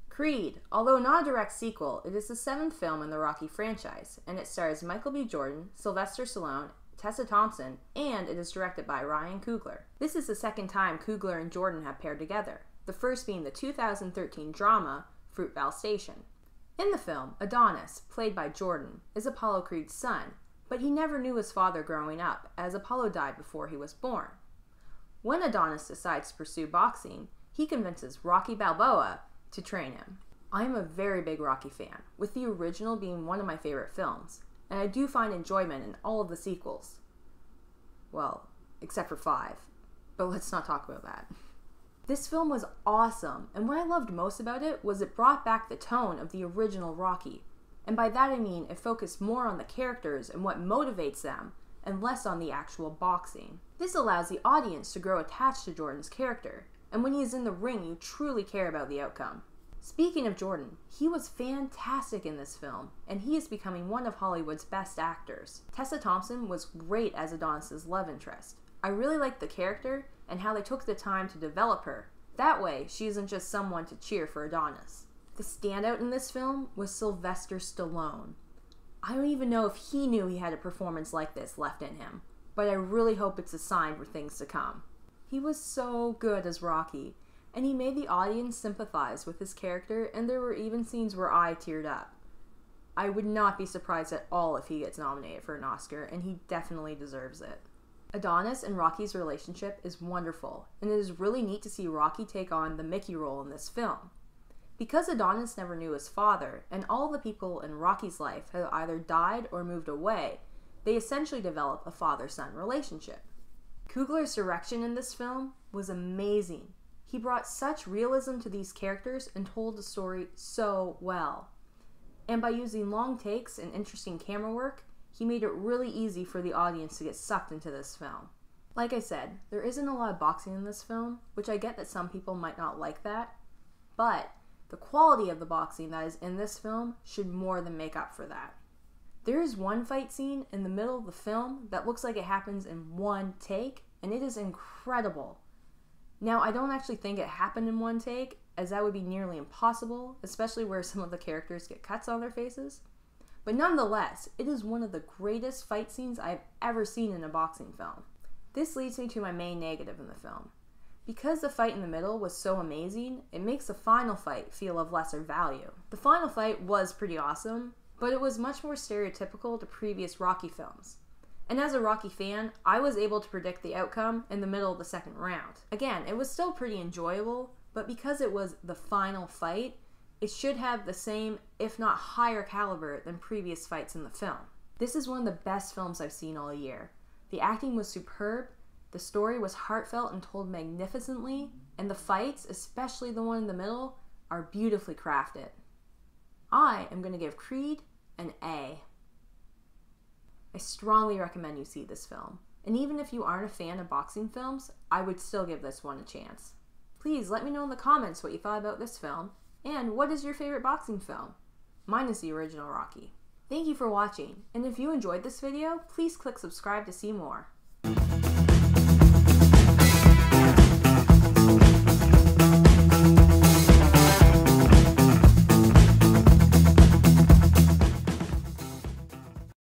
Creed. Although not a direct sequel, it is the 7th film in the Rocky franchise, and it stars Michael B. Jordan, Sylvester Stallone, Tessa Thompson, and it is directed by Ryan Coogler. This is the second time Coogler and Jordan have paired together, the first being the 2013 drama Fruitvale Station. In the film, Adonis, played by Jordan, is Apollo Creed's son, but he never knew his father growing up, as Apollo died before he was born. When Adonis decides to pursue boxing, he convinces Rocky Balboa to train him. I am a very big Rocky fan, with the original being one of my favorite films, and I do find enjoyment in all of the sequels. Well, except for 5, but let's not talk about that. This film was awesome, and what I loved most about it was it brought back the tone of the original Rocky, and by that I mean it focused more on the characters and what motivates them, and less on the actual boxing. This allows the audience to grow attached to Jordan's character, and when he is in the ring, you truly care about the outcome. Speaking of Jordan, he was fantastic in this film, and he is becoming one of Hollywood's best actors. Tessa Thompson was great as Adonis' love interest. I really liked the character and how they took the time to develop her. That way, she isn't just someone to cheer for Adonis. The standout in this film was Sylvester Stallone. I don't even know if he knew he had a performance like this left in him, but I really hope it's a sign for things to come. He was so good as Rocky, and he made the audience sympathize with his character, and there were even scenes where I teared up. I would not be surprised at all if he gets nominated for an Oscar, and he definitely deserves it. Adonis and Rocky's relationship is wonderful, and it is really neat to see Rocky take on the Mickey role in this film. Because Adonis never knew his father, and all the people in Rocky's life have either died or moved away, they essentially develop a father-son relationship. Coogler's direction in this film was amazing. He brought such realism to these characters and told the story so well. And by using long takes and interesting camera work, he made it really easy for the audience to get sucked into this film. Like I said, there isn't a lot of boxing in this film, which I get that some people might not like that, but the quality of the boxing that is in this film should more than make up for that. There is one fight scene in the middle of the film that looks like it happens in one take, and it is incredible. Now, I don't actually think it happened in one take, as that would be nearly impossible, especially where some of the characters get cuts on their faces. But nonetheless, it is one of the greatest fight scenes I've ever seen in a boxing film. This leads me to my main negative in the film. Because the fight in the middle was so amazing, it makes the final fight feel of lesser value. The final fight was pretty awesome, but it was much more stereotypical to previous Rocky films. And as a Rocky fan, I was able to predict the outcome in the middle of the second round. Again, it was still pretty enjoyable, but because it was the final fight, it should have the same, if not higher caliber than previous fights in the film. This is one of the best films I've seen all year. The acting was superb, the story was heartfelt and told magnificently, and the fights, especially the one in the middle, are beautifully crafted. I am going to give Creed an A. I strongly recommend you see this film, and even if you aren't a fan of boxing films, I would still give this one a chance. Please let me know in the comments what you thought about this film, and what is your favorite boxing film? Mine is the original Rocky. Thank you for watching, and if you enjoyed this video, please click subscribe to see more.